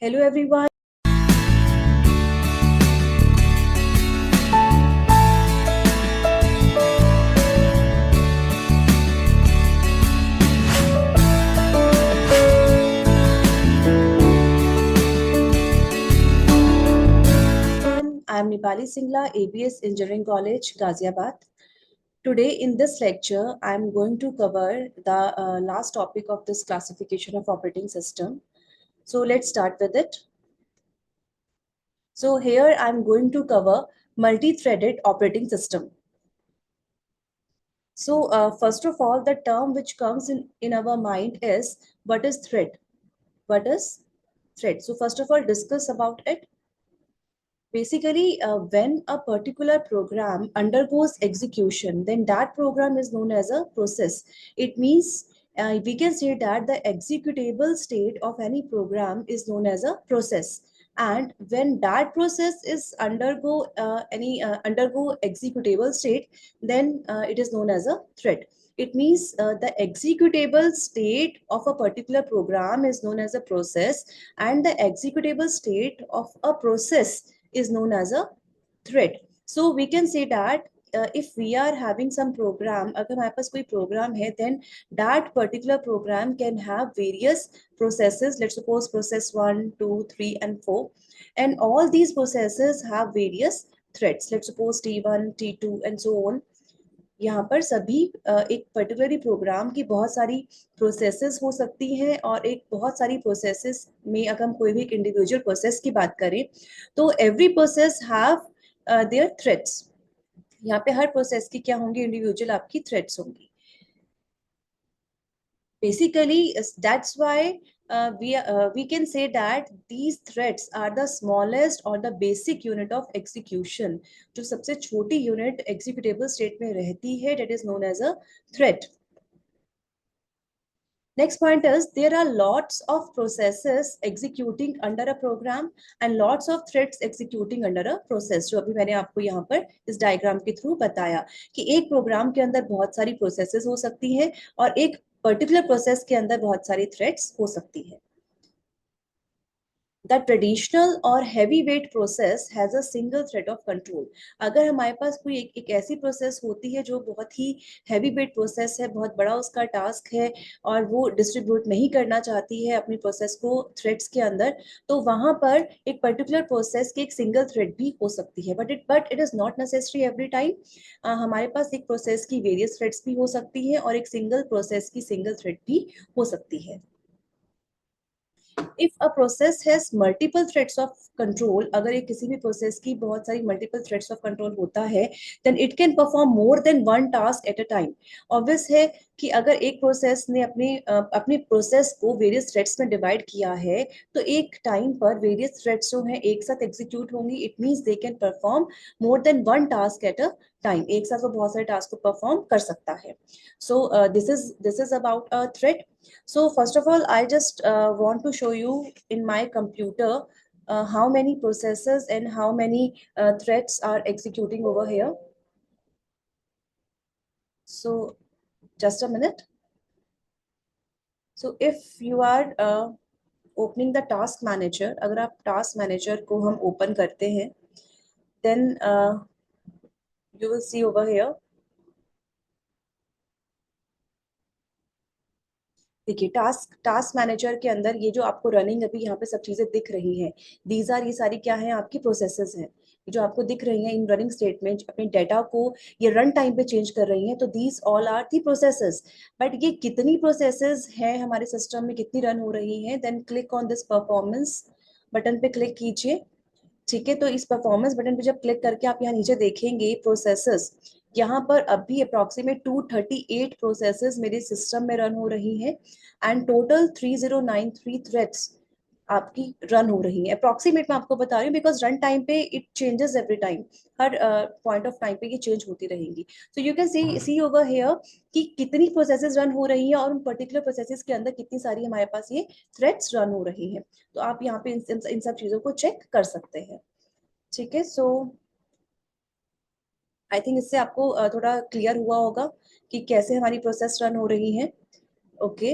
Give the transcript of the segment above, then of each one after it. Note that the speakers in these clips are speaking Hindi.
Hello everyone. I am Nipali Singla, ABS Engineering College, Ghaziabad. Today in this lecture, I am going to cover the last topic of this classification of operating system. So let's start with it. So here I am going to cover multi-threaded operating system. So first of all, the term which comes in our mind is what is thread? What is thread? So first of all, discuss about it. Basically, when a particular program undergoes execution, then that program is known as a process. It means we can say that the executable state of any program is known as a process. And when that process is undergo executable state, then it is known as a thread. It means the executable state of a particular program is known as a process, and the executable state of a process is known as a thread. So we can say that if we are having some program, अगर हमारे पास कोई program है, then that particular program can have various processes. Let's suppose process 1, 2, 3, and 4, and all these processes have various threads. Let's suppose T1, T2, and so on. यहाँ पर सभी एक पर्टिकुलरली प्रोग्राम की बहुत सारी प्रोसेसेस हो सकती हैं, और एक बहुत सारी प्रोसेसेस में अगर हम कोई भी एक इंडिविजुअल प्रोसेस की बात करें तो every process have their threads. यहाँ पे हर प्रोसेस की क्या होंगी? इंडिविजुअल आपकी थ्रेड्स होंगी. Basically, that's why we can say that these threads are the smallest or the basic unit of execution. जो सबसे छोटी यूनिट executable state में रहती है, that is known as a thread. Next point is there are lots of processes executing under a program and lots of threads executing under a process. जो अभी मैंने आपको यहाँ पर इस डायग्राम के थ्रू बताया कि एक प्रोग्राम के अंदर बहुत सारी प्रोसेसेस हो सकती हैं और एक पर्टिकुलर प्रोसेस के अंदर बहुत सारी थ्रेड्स हो सकती है. The traditional और heavy weight process has a single thread of control. अगर हमारे पास कोई एक ऐसी प्रोसेस होती है जो बहुत ही हैवी वेट प्रोसेस है, बहुत बड़ा उसका टास्क है और वो डिस्ट्रीब्यूट नहीं करना चाहती है अपनी प्रोसेस को थ्रेड्स के अंदर, तो वहां पर एक पर्टिकुलर प्रोसेस की एक सिंगल थ्रेड भी हो सकती है. But it is not necessary every time. हमारे पास एक प्रोसेस की वेरियस थ्रेड्स भी हो सकती है और एक सिंगल प्रोसेस की सिंगल थ्रेड भी हो सकती है. If a process has multiple threads of control, अगर ये किसी भी प्रोसेस की बहुत सारी मल्टीपल थ्रेड्स ऑफ कंट्रोल होता है, then it can perform more than one task at a time. Obvious है कि अगर एक प्रोसेस ने अपनी प्रोसेस को वेरियस थ्रेड्स में डिवाइड किया है, तो एक टाइम पर वेरियस थ्रेड्स जो हैं एक साथ एग्जीक्यूट होंगी. It means they can perform more than one task at a time. एक साथ वो बहुत सारे टास्क को परफॉर्म कर सकता है. So this is about a thread. So first of all, I just want to show you in my computer how many processes and how many threads are executing over here. So just a minute. So if you are opening the task manager, अगर आप task manager को हम open करते हैं, then you will see over here. देखिए टास्क मैनेजर के अंदर ये जो आपको रनिंग अभी यहाँ पे सब चीजें दिख रही हैं, दीज आर, ये सारी क्या है? आपकी प्रोसेसेस हैं. ये जो आपको दिख रही हैं इन रनिंग स्टेट में, अपने डेटा को ये रन टाइम पे चेंज कर रही हैं, तो these all are the processes. But ये कितनी प्रोसेसेस हैं हमारे सिस्टम में, कितनी रन हो रही हैं? Then click on this performance button पे क्लिक कीजिए. ठीक है, तो इस परफॉर्मेंस बटन पे जब क्लिक करके आप यहाँ नीचे देखेंगे प्रोसेसेस, यहाँ पर अभी अप्रोक्सीमेट 238 प्रोसेसेस मेरे सिस्टम में रन हो रही हैं एंड टोटल 3093 थ्रेड्स आपकी रन हो रही है. अप्रोक्सीमेट मैं आपको बता रही हूँ बिकॉज रन टाइम पे it changes every time. Her point of time पे ये चेंज होती रहेंगी. So you can see over here कि कितनी प्रोसेसेस रन हो रही है और उन पर्टिकुलर प्रोसेसेस के अंदर कितनी सारी हमारे पास ये थ्रेड्स रन हो रही हैं. तो आप यहाँ पे इन सब चीजों को चेक कर सकते हैं. ठीक है, सो आई थिंक इससे आपको थोड़ा क्लियर हुआ होगा कि कैसे हमारी प्रोसेस रन हो रही है. Okay.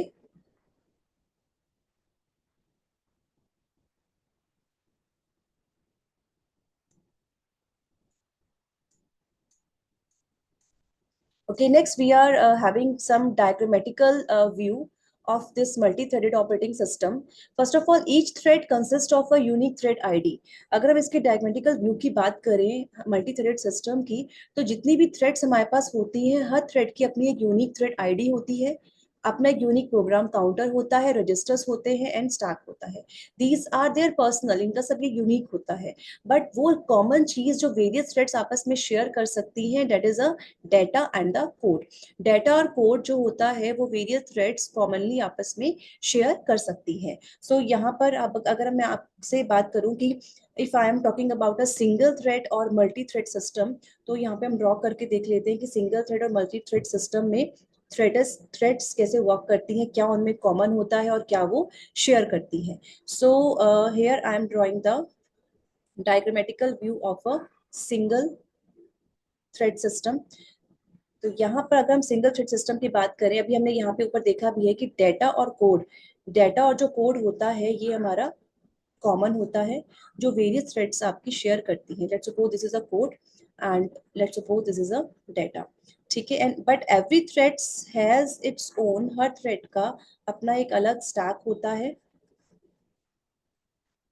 Okay, next we are having some diagrammatical view of this multi-threaded operating system. First of all, each thread consists of a unique thread ID. अगर हम इसके diagrammatical view की बात करें multi-threaded system की, तो जितनी भी threads हमारे पास होती हैं, हर thread की अपनी एक unique thread ID होती है, अपना एक यूनिक प्रोग्राम काउंटर होता है, रजिस्टर्स होते हैं एंड स्टैक होता है. दीज आर देयर पर्सनल, इनका सब ये यूनिक होता है. बट वो कॉमन चीज जो वेरियस थ्रेड्स आपस में शेयर कर सकती हैं, that is a data and the code. Data और कोड जो होता है वो वेरियस थ्रेड्स कॉमनली आपस में शेयर कर सकती हैं. सो यहाँ पर अब अगर मैं आपसे बात करूं कि if I am talking about a single thread और मल्टी थ्रेड सिस्टम, तो यहाँ पे हम ड्रॉ करके देख लेते हैं कि सिंगल थ्रेड और मल्टी थ्रेड सिस्टम में थ्रेड्स कैसे वर्क करती हैं, क्या उनमें कॉमन होता है और क्या वो शेयर करती हैं. So here I am drawing the diagrammatical view of a single thread system. तो यहाँ पर अगर हम सिंगल थ्रेड सिस्टम की बात करें, अभी हमने यहाँ पे ऊपर देखा भी है कि डेटा और जो कोड होता है ये हमारा कॉमन होता है, जो वेरियस थ्रेड्स आपकी शेयर करती हैं. Let's suppose this is a code and let's suppose this is a data. ठीक है, and but every threads has its own, her thread का अपना एक अलग स्टैक होता है,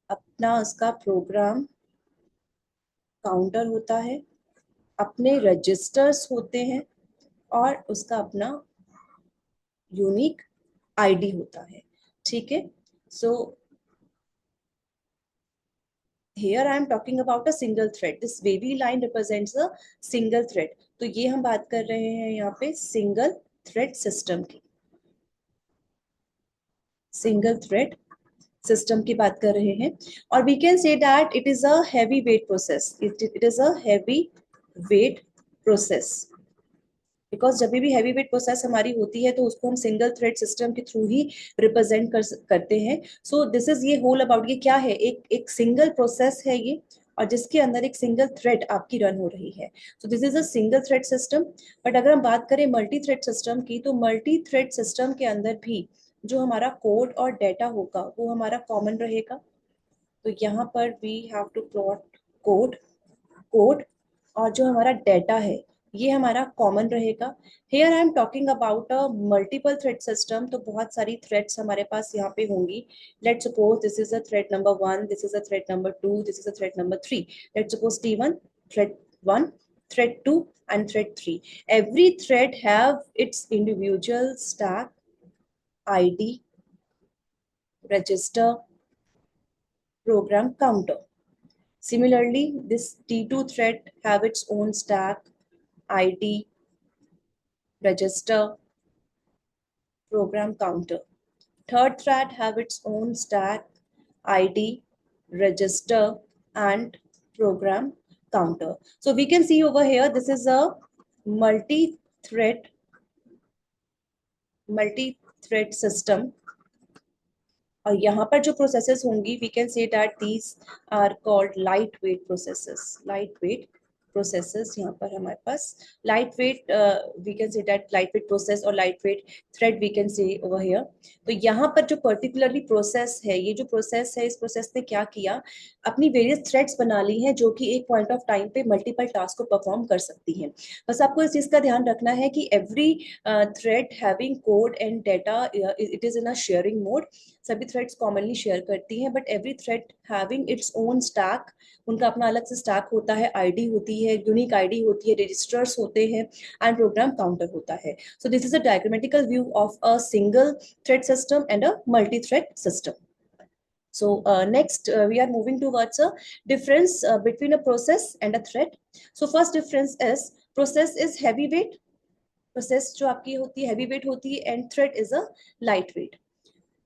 अपना उसका प्रोग्राम काउंटर होता है, अपने रजिस्टर्स होते हैं और उसका अपना यूनिक आईडी होता है. ठीक है, सो here I am talking about a single thread. This wavy line represents a single thread. तो ये हम बात कर रहे हैं यहाँ पे सिंगल थ्रेड सिस्टम की, सिंगल थ्रेड सिस्टम की बात कर रहे हैं. और we can say that it is a heavy weight process, it is a heavy weight process, because जब भी हैवी वेट प्रोसेस हमारी होती है तो उसको हम सिंगल थ्रेड सिस्टम के थ्रू ही रिप्रेजेंट करते हैं. सो दिस इज ये होल अबाउट, ये क्या है, एक सिंगल प्रोसेस है ये, और जिसके अंदर एक सिंगल थ्रेड आपकी रन हो रही है. So this is a single thread system. But अगर हम बात करें मल्टी थ्रेड सिस्टम की, तो मल्टी थ्रेड सिस्टम के अंदर भी जो हमारा कोड और डेटा होगा वो हमारा कॉमन रहेगा. तो यहाँ पर we have to plot code code और जो हमारा डेटा है ये हमारा कॉमन रहेगा. Here I am talking about a multiple thread system. तो बहुत सारी थ्रेड्स हमारे पास यहाँ पे होंगी. Let's suppose this is a thread number 1, this is a thread number 2, this is a thread number 3. Let's suppose T1, thread 1, thread 2 and thread 3. Every thread have its individual stack, ID, register, program counter. Similarly, this T2 thread have its own stack, ID, register, program counter. Third thread have its own stack, ID, register, and program counter. So we can see over here, this is a multi-thread system. और यहाँ पर जो प्रोसेसेस होंगी, we can say that these are called light weight processes. यहाँ पर हमारे पास light weight, we can say that light weight process और light weight thread we can say over here. तो यहाँ पर जो पर्टिकुलरली प्रोसेस है, ये जो प्रोसेस है, इस प्रोसेस ने क्या किया, अपनी वेरियस थ्रेड्स बना ली हैं जो कि एक पॉइंट ऑफ टाइम पे मल्टीपल टास्क को परफॉर्म कर सकती हैं. बस आपको इस चीज का ध्यान रखना है कि every thread having code and data, it is in a sharing mode. सभी थ्रेड्स कॉमनली शेयर करती हैं, but every thread having its own stack, उनका अपना अलग से स्टैक होता है, आईडी होती है, यूनिक आईडी होती है, रजिस्टर्स होते हैं एंड प्रोग्राम काउंटर होता है. So this is a diagrammatical view of a single thread system and a multi thread system. So next we are moving towards a difference between a process and a thread. So first difference is process is heavyweight, process जो आपकी होती है heavyweight होती है, and thread is a lightweight.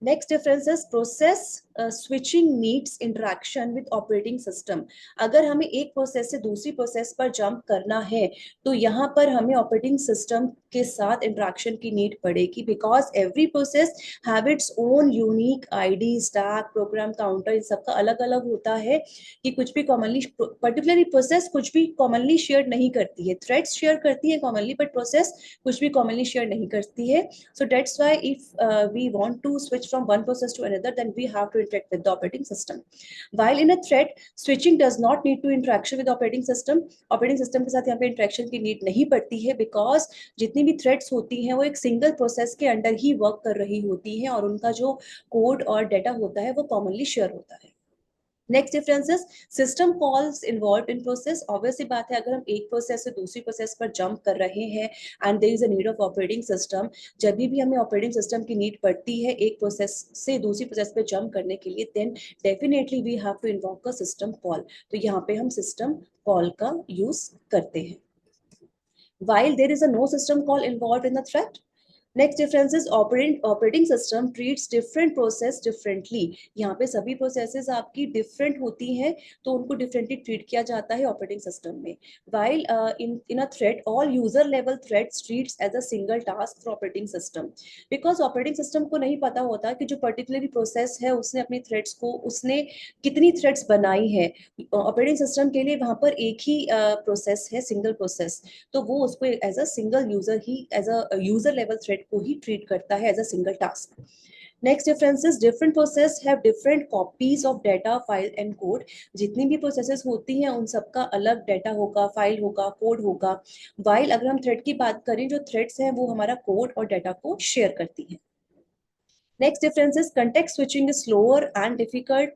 Next difference is process switching needs interaction with operating system. अगर हमें एक प्रोसेस से दूसरी प्रोसेस पर जंप करना है तो यहाँ पर हमें ऑपरेटिंग सिस्टम के साथ इंटरेक्शन की नीड पड़ेगी, because every process have its own unique ID, stack, program counter, इन सबका अलग अलग होता है कि कुछ भी कॉमनली, पर्टिकुलरली प्रोसेस कुछ भी कॉमनली शेयर नहीं करती है. थ्रेड्स शेयर करती है कॉमनली, बट प्रोसेस कुछ भी कॉमनली शेयर नहीं करती है. So that's why if we want to switch from one process to another, then we have to interact with the operating system. While in a thread, switching does not need to interaction with operating system. Operating system के साथ यहाँ पे इंटरेक्शन की नीड नहीं पड़ती है, बिकॉज जितनी भी थ्रेड्स होती हैं वो एक सिंगल प्रोसेस के अंडर ही वर्क कर रही होती हैं और उनका जो कोड और डाटा होता है वो कॉमनली शेयर होता है. Next difference is system calls involve in process. Obviously बात है, अगर हम एक प्रोसेस से दूसरी प्रोसेस पर जंप कर रहे हैं and there is a need of operating system, जब भी हमें ऑपरेटिंग सिस्टम की नीड पड़ती है एक प्रोसेस से दूसरी प्रोसेस पे जंप करने के लिए, then definitely we have to invoke a system call. तो यहाँ पे हम सिस्टम कॉल का यूज करते हैं. While there is a no system call involved in the thread. Next difference is operating system treats different process differently. यहाँ पे सभी प्रोसेसेस आपकी डिफरेंट होती हैं, तो उनको डिफरेंटली ट्रीट किया जाता है ऑपरेटिंग सिस्टम में. While in a thread, all user level threads treats as a single task for operating system. Because operating system को नहीं पता होता कि जो पर्टिकुलरली प्रोसेस है उसने अपनी थ्रेड्स को, उसने कितनी थ्रेड्स बनाई है. ऑपरेटिंग सिस्टम के लिए वहां पर एक ही प्रोसेस है, सिंगल प्रोसेस, तो वो उसको एज अ सिंगल यूजर ही, as a user level thread को ही ट्रीट करता है as a single task. Next difference is different process have different copies of data, file and code. जितनी भी प्रोसेसेस होती हैं उन सबका अलग डाटा होगा, फाइल होगा, कोड होगा. वाइल अगर हम थ्रेड की बात करें, जो थ्रेड्स हैं वो हमारा कोड और डाटा को शेयर करती हैं. Next difference is context switching is slower and difficult.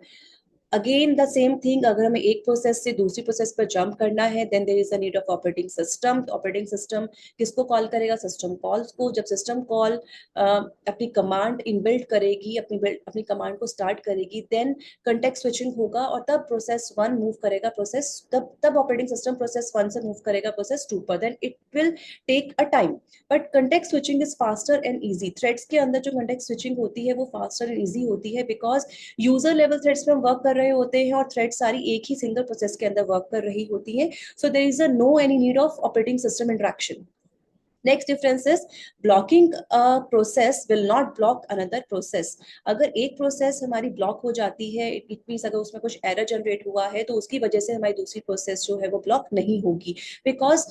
Again the same thing, अगर हमें एक प्रोसेस से दूसरी प्रोसेस पर जंप करना है, then there is a need of operating system. Operating system किसको कॉल करेगा? सिस्टम कॉल्स को. जब सिस्टम कॉल अपनी कमांड इनबिल्ट करेगी, अपनी कमांड को स्टार्ट करेगी, देन कंटेक्स्ट स्विचिंग होगा और तब प्रोसेस वन मूव करेगा, प्रोसेस तब ऑपरेटिंग सिस्टम प्रोसेस वन से मूव करेगा प्रोसेस टू पर. Then it will take a time, but context switching is faster and easy. Threads के अंदर जो कंटेक्स्ट स्विचिंग होती है वो फास्टर एंड ईजी होती है, बिकॉज यूजर लेवल थ्रेड्स पे हम वर्क कर रहे होते हैं और थ्रेड सारी एक ही सिंगल प्रोसेस के अंदर वर्क कर रही होती है. So there is a no any need of operating system interaction. Next difference is blocking process will not block another process. अगर एक प्रोसेस हमारी ब्लॉक हो जाती है, इट मींस अगर उसमें कुछ एरर जनरेट हुआ है, तो उसकी वजह से हमारी दूसरी प्रोसेस जो है वो ब्लॉक नहीं होगी, because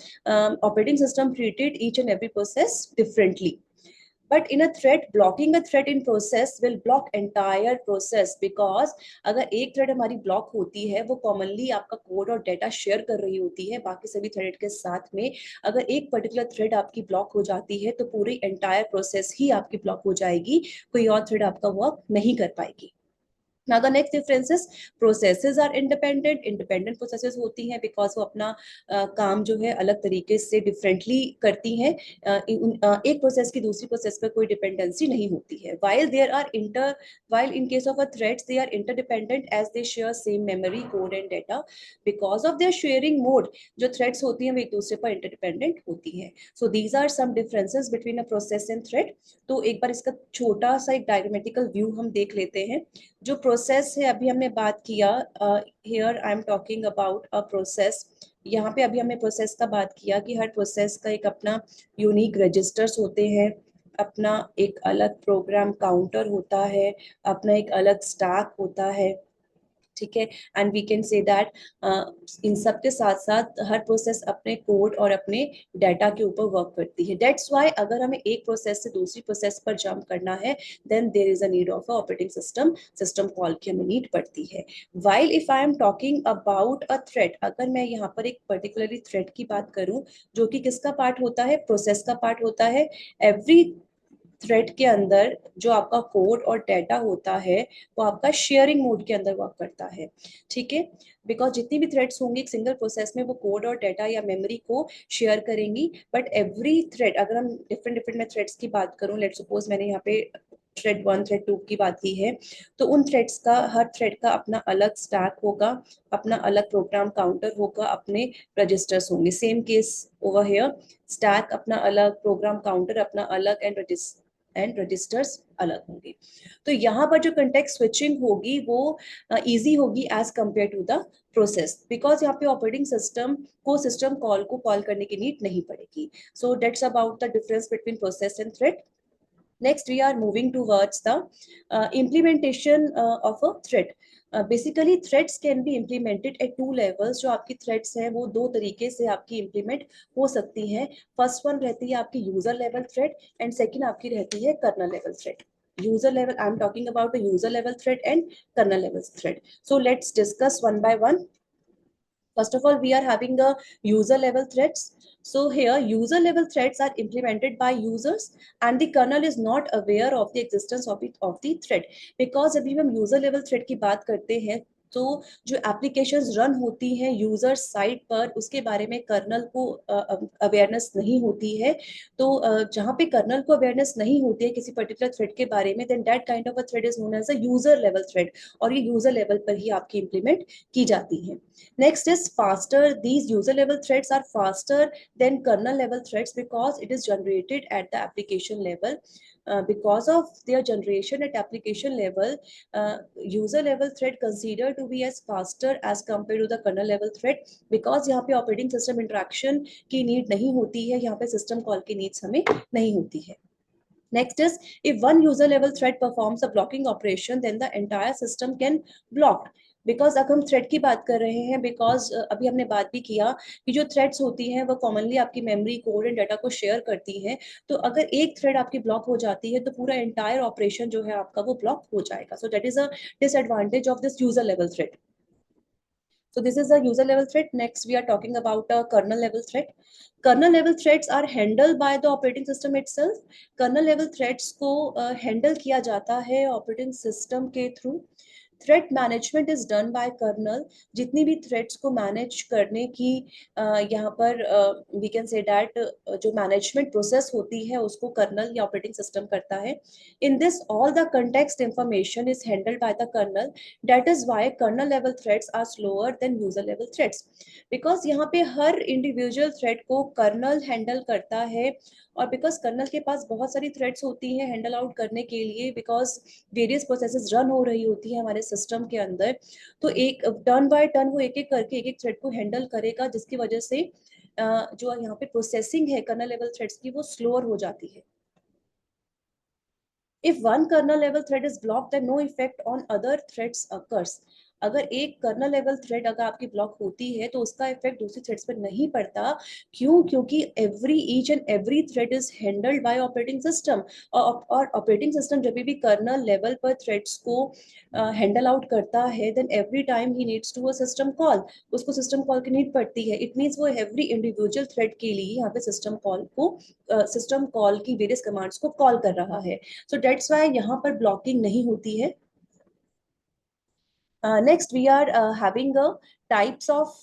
operating system treated each and every process differently. But in a thread, blocking a thread in process will block entire process, because अगर एक थ्रेड हमारी ब्लॉक होती है, वो कॉमनली आपका कोड और डेटा शेयर कर रही होती है बाकी सभी थ्रेड के साथ में. अगर एक पर्टिकुलर थ्रेड आपकी ब्लॉक हो जाती है, तो पूरी एंटायर प्रोसेस ही आपकी ब्लॉक हो जाएगी, कोई और थ्रेड आपका वर्क नहीं कर पाएगी. Now the next difference is processes are independent. Independent processes होती हैं बिकॉज वो अपना काम जो है अलग तरीके से डिफरेंटली करती हैं. एक प्रोसेस की दूसरी प्रोसेस पर कोई डिपेंडेंसी नहीं होती है. While in case of a threads, they are interdependent as they share same memory, code and data. Because of their sharing mode, जो threads होती हैं वो एक दूसरे पर interdependent होती हैं. So these are some differences between a process and thread. तो एक बार इसका छोटा सा एक डायग्रामेटिकल व्यू हम देख लेते हैं. जो प्रोसेस है अभी हमने बात किया, here I am talking about a process. यहाँ पे अभी हमने प्रोसेस का बात किया कि हर प्रोसेस का एक अपना यूनिक रजिस्टर्स होते हैं, अपना एक अलग प्रोग्राम काउंटर होता है, अपना एक अलग स्टैक होता है. ठीक है. And we can say that इन सब के साथ साथ हर प्रोसेस अपने कोड और अपने डाटा के ऊपर वर्क करती है. दैट्स व्हाई अगर हमें एक प्रोसेस से दूसरी प्रोसेस पर जंप करना है, then there is a need of a operating system. System call की हमें नीड पड़ती है. While if I am talking about a thread, अगर मैं यहाँ पर एक पर्टिकुलरली थ्रेड की बात करूँ, जो कि किसका पार्ट होता है? प्रोसेस का पार्ट होता है. एवरी थ्रेड के अंदर जो आपका कोड और डाटा होता है वो आपका शेयरिंग मोड के अंदर वर्क करता है. ठीक है. बिकॉज जितनी भी थ्रेड्स होंगी एक सिंगल प्रोसेस में, वो कोड और डाटा या मेमोरी को शेयर करेंगी. बट एवरी थ्रेड, अगर हम डिफरेंट डिफरेंट में थ्रेड्स की बात करूं, लेट सपोज मैंने यहाँ पे थ्रेड 1 थ्रेड 2 की बात की है, तो उन थ्रेड्स का, हर थ्रेड का अपना अलग स्टैक होगा, अपना अलग प्रोग्राम काउंटर होगा, अपने रजिस्टर्स होंगे. Same case over here, stack अपना अलग, प्रोग्राम काउंटर अपना अलग, एंड रजिस्टर्स अलग होंगे. तो यहाँ पर जो कंटेक्स्ट स्विचिंग होगी वो इजी होगी as compare to the process, because यहाँ पे ऑपरेटिंग सिस्टम को सिस्टम कॉल को कॉल करने की नीड नहीं पड़ेगी. So that's about the difference between process and thread. Next, we are moving towards the implementation of a thread. Basically, threads can be implemented at two levels. जो आपकी threads हैं वो दो तरीके से आपकी implement हो सकती हैं. First one रहती है आपकी user level thread and second आपकी रहती है kernel level thread. user level, I'm talking about the user level threat and kernel level threat. So let's discuss one by one. First of all, we are having the user level threats. So here, user level threats are implemented by users and the kernel is not aware of the existence of the threat. Because अभी हम user level threat की बात करते हैं, तो जो एप्लीकेशंस रन होती हैं यूजर साइट पर, उसके बारे में कर्नल को अवेयरनेस नहीं होती है। तो जहाँ पे कर्नल को अवेयरनेस नहीं होती है किसी पर्टिकुलर थ्रेड के बारे में, then that kind of a thread is known as a user level thread, और ये यूजर लेवल पर ही आपकी इंप्लीमेंट की जाती है। Next is faster. These user level threads are faster than kernel level threads because it is generated at the application level. Because of their generation at application level, user level thread considered to be as faster as compared to the kernel level thread, because यहाँ पे operating system interaction की need नहीं होती है, यहाँ पे system call की needs हमें नहीं होती है। Next is, if one user level thread performs a blocking operation, then the entire system can block. Because अगर हम थ्रेड की बात कर रहे हैं, बिकॉज अभी हमने बात भी किया कि जो थ्रेड्स होती हैं वो कॉमनली आपकी मेमोरी, कोड एंड डाटा को शेयर करती हैं। तो अगर एक थ्रेड आपकी ब्लॉक हो जाती है तो पूरा एंटायर ऑपरेशन जो है आपका वो ब्लॉक हो जाएगा। So that is a disadvantage of this user level thread. So this is a user level threat. Next, we are talking about a kernel level threat. Kernel level threats are handled by the operating system itself. Kernel level threats को handle किया जाता है operating system के through. Thread management is done by kernel. जितनी भी थ्रेट्स को मैनेज करने की यहाँ पर वी कैन से दैट जो मैनेजमेंट प्रोसेस होती है उसको कर्नल या ऑपरेटिंग सिस्टम करता है। In this all the context information is handled by the kernel. That is why kernel level threads are slower than user level threads, because यहाँ पे हर इंडिविजुअल थ्रेड को कर्नल हैंडल करता है। और बिकॉज कर्नल के पास बहुत सारी थ्रेड्स होती हैं हैंडल आउट करने के लिए, बिकॉज वेरियस प्रोसेसेस रन हो रही होती है हमारे सिस्टम के अंदर, तो एक टर्न बाय टर्न वो एक एक करके एक एक थ्रेड को हैंडल करेगा, जिसकी वजह से जो यहाँ पे प्रोसेसिंग है कर्नल लेवल थ्रेड्स की वो स्लोअर हो जाती है। If one kernel level thread is blocked, then no effect on other threads occurs. अगर एक कर्नल लेवल थ्रेड अगर आपकी ब्लॉक होती है तो उसका इफेक्ट दूसरी थ्रेड्स पर नहीं पड़ता। क्यों? क्योंकि each and every thread is handled by operating system, और ऑपरेटिंग सिस्टम जब भी कर्नल लेवल पर थ्रेड्स को हैंडल आउट करता है, then every time he needs to a system call, उसको सिस्टम कॉल की नीड पड़ती है। इट मीन्स वो एवरी इंडिविजुअल थ्रेड के लिए यहाँ पे सिस्टम कॉल की वेरियस कमांड्स को कॉल कर रहा है। So that's why यहाँ पर blocking नहीं होती है। Next, we are having a types of,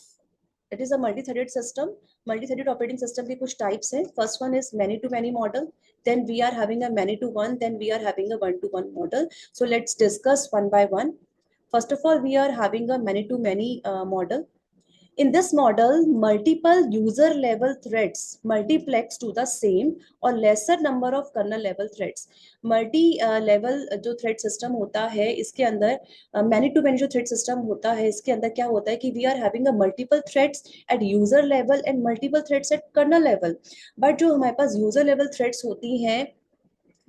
it is a multi-threaded system. Multi-threaded operating system के कुछ types हैं. First one is many-to-many model. Then we are having a many-to-one. Then we are having a one-to-one model. So let's discuss one by one. First of all, we are having a many-to-many model. In this model, multiple user level threads multiplex to the same or lesser number of kernel level threads. Multi level जो थ्रेड सिस्टम होता है इसके अंदर, मैनी टू मैनी जो थ्रेड सिस्टम होता है इसके अंदर क्या होता है कि we are having a multiple threads at user level and multiple threads at kernel level. But जो हमारे पास यूजर लेवल थ्रेड्स होती हैं,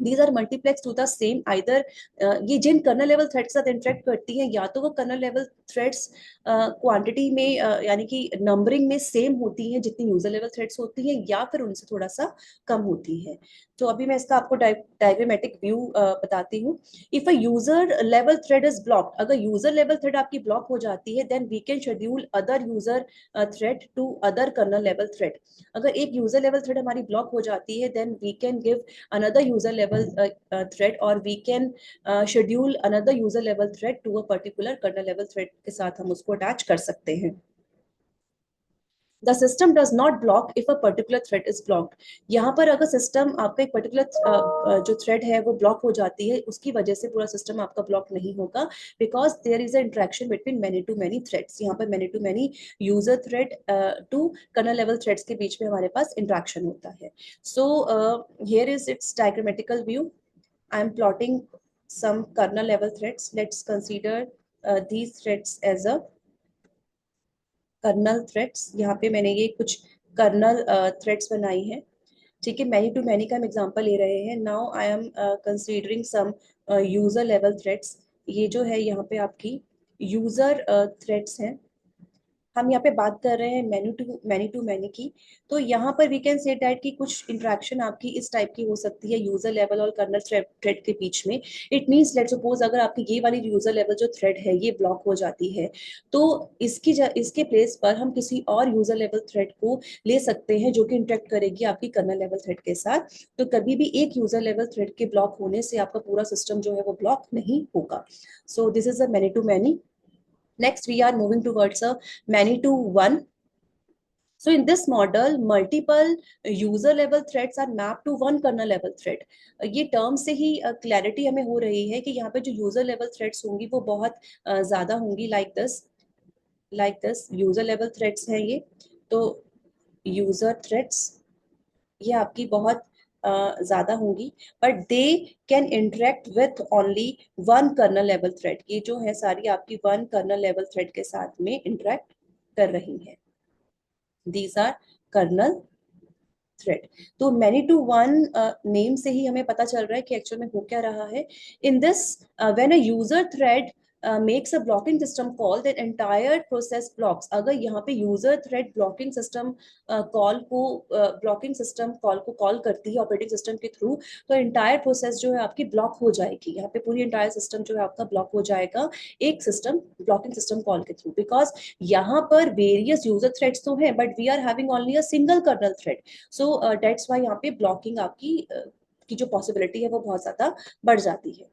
these are multiplex to the same either, ये जिन कर्नल लेवल थ्रेड के साथ इंटरेक्ट करती हैं या तो वो कर्नल लेवल थ्रेड्स क्वांटिटी में यानी कि नंबरिंग में सेम होती हैं जितनी यूजर लेवल थ्रेड्स होती हैं, या फिर उनसे थोड़ा सा कम होती है। तो अभी मैं इसका आपको डायग्रामेटिक व्यू बताती हूँ। If a user level thread is blocked, अगर यूजर लेवल थ्रेड आपकी ब्लॉक हो जाती है, then we can schedule other user thread to other kernel level thread. अगर एक यूजर लेवल थ्रेड हमारी ब्लॉक हो जाती है, then we can give another user level thread, or we can schedule another user level thread to a particular kernel level thread के साथ हम उसको attach कर सकते हैं। The system does not block if a particular thread is blocked. यहाँ पर अगर सिस्टम आपका एक पर्टिकुलर जो थ्रेड है वो ब्लॉक हो जाती है, उसकी वजह से पूरा सिस्टम आपका ब्लॉक नहीं होगा, because there is a interaction between many to many threads. यहाँ पर many to many user thread to kernel level threads के बीच में हमारे पास इंटरेक्शन होता है। So here is its diagrammatical view. I am plotting some kernel level threads. Let's consider these threads as a kernel threads. यहाँ पे मैंने ये कुछ कर्नल थ्रेड्स बनाई हैं, ठीक है। मैनी टू मैनी का हम एग्जांपल ले रहे हैं। Now I am considering some user level threads. ये जो है यहाँ पे आपकी यूजर थ्रेड्स हैं। हम यहाँ पे बात कर रहे हैं मैनी टू मैनी की। तो यहाँ पर वी कैन से दैट कि कुछ इंटरेक्शन आपकी इस टाइप की हो सकती है यूजर लेवल और कर्नल थ्रेड के बीच में। इट मींस लेट सपोज अगर आपकी ये वाली यूजर लेवल जो थ्रेड है ये ब्लॉक हो जाती है, तो इसके प्लेस पर हम किसी और यूजर लेवल थ्रेड को ले सकते हैं जो कि इंटरेक्ट करेगी आपकी कर्नल लेवल थ्रेड के साथ। तो कभी भी एक यूजर लेवल थ्रेड के ब्लॉक होने से आपका पूरा सिस्टम जो है वो ब्लॉक नहीं होगा। So this is a many to many. Next, we are moving towards a many-to-one. So in this model, multiple user level threads are mapped to one kernel level thread. ये टर्म से ही क्लैरिटी हमें हो रही है कि यहाँ पे जो यूजर लेवल थ्रेड्स होंगी वो बहुत ज्यादा होंगी, like this user level threads हैं ये। तो यूजर थ्रेड्स ये आपकी बहुत ज्यादा होंगी, but they can interact with only one kernel level thread. ये जो है सारी आपकी वन कर्नल लेवल थ्रेड के साथ में इंटरेक्ट कर रही है। These are kernel thread. तो मैनी टू वन नेम से ही हमें पता चल रहा है कि एक्चुअल में हो क्या रहा है। In this when a user thread makes a blocking system call, then entire process blocks। अगर यहाँ पे user thread blocking system call को कॉल करती है ऑपरेटिंग सिस्टम के थ्रू, तो एंटायर प्रोसेस जो है आपकी ब्लॉक हो जाएगी। यहाँ पे पूरी एंटायर सिस्टम जो है आपका ब्लॉक हो जाएगा एक सिस्टम ब्लॉकिंग सिस्टम कॉल के थ्रू, बिकॉज यहाँ पर वेरियस यूजर थ्रेड्स तो हैं but we are having only a single kernel thread. So that's why यहाँ पे ब्लॉकिंग आपकी की जो पॉसिबिलिटी है वो बहुत ज्यादा बढ़ जाती है।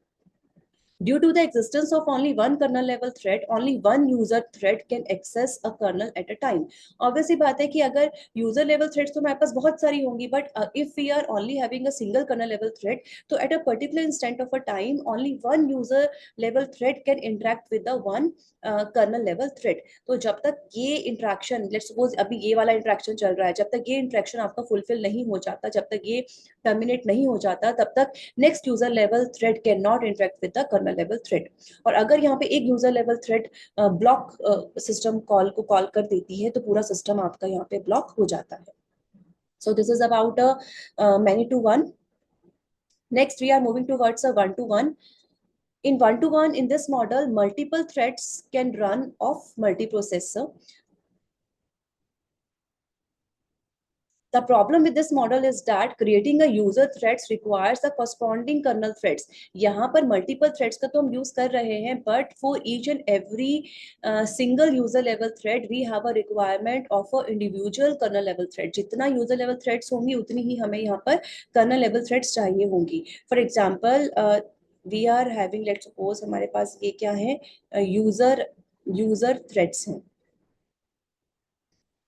Due to the existence of only one kernel level thread, only one user thread can access a kernel at a time. Obviously बात है कि अगर user level threads तो हमारे पास बहुत सारी होंगी, but if we are only having a single kernel level thread, तो at a particular instant of a time, only one user level thread can interact with the one kernel level thread. तो जब तक ये interaction, let's suppose अभी ये वाला interaction चल रहा है, जब तक ये interaction आपका fulfill नहीं हो जाता, जब तक ये terminate नहीं हो जाता, तब तक next user level thread can not interact with the kernel level thread. और अगर यहाँ पे एक user level thread block system call को कॉल कर देती है तो पूरा सिस्टम आपका यहाँ पे ब्लॉक हो जाता है। So this is about a many to one. Next we are moving towards a one to one. In one to one, in this model, multiple threads can run off multiprocessor. The problem with this model is that creating a user threads requires the corresponding kernel threads. यहाँ पर multiple threads का तो हम use कर रहे हैं, but for each and every single user level thread, we have a requirement of a individual kernel level thread. जितना user level threads होंगी उतनी ही हमें यहाँ पर kernel level threads चाहिए होंगी. For example, we are having, let's suppose हमारे पास ये क्या है, user threads हैं.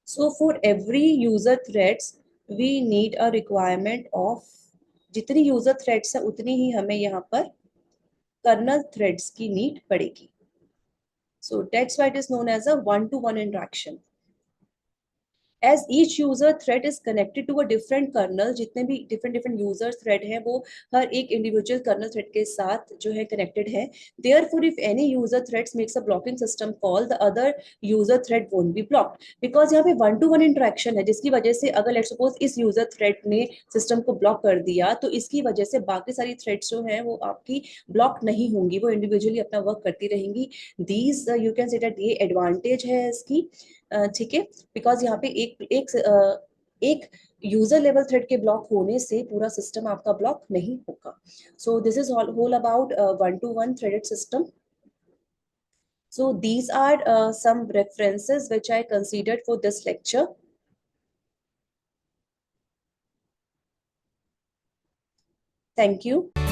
So for every user threads, we need a requirement of जितनी user threads है उतनी ही हमें यहाँ पर kernel threads की need पड़ेगी. So that's why it is known as a one-to-one interaction. As each user thread is connected to a different kernel, जितने भी different user thread हैं वो हर एक individual kernel thread के साथ जो है connected है. Therefore, if any user threads makes a blocking system call, the other user thread won't be blocked. Because यहाँ पे one to one interaction है जिसकी वजह से अगर let's suppose इस user thread ने system को block कर दिया तो इसकी वजह से बाकी सारी threads जो हैं वो आपकी block नहीं होंगी, वो individually अपना work करती रहेंगी. These you can say that ये advantage है इसकी, ठीक है, बिकॉज यहाँ पे एक यूजर लेवल थ्रेड के ब्लॉक होने से पूरा सिस्टम आपका ब्लॉक नहीं होगा. So this is whole about one to one threaded system. So these are some references which I considered for this lecture. Thank you.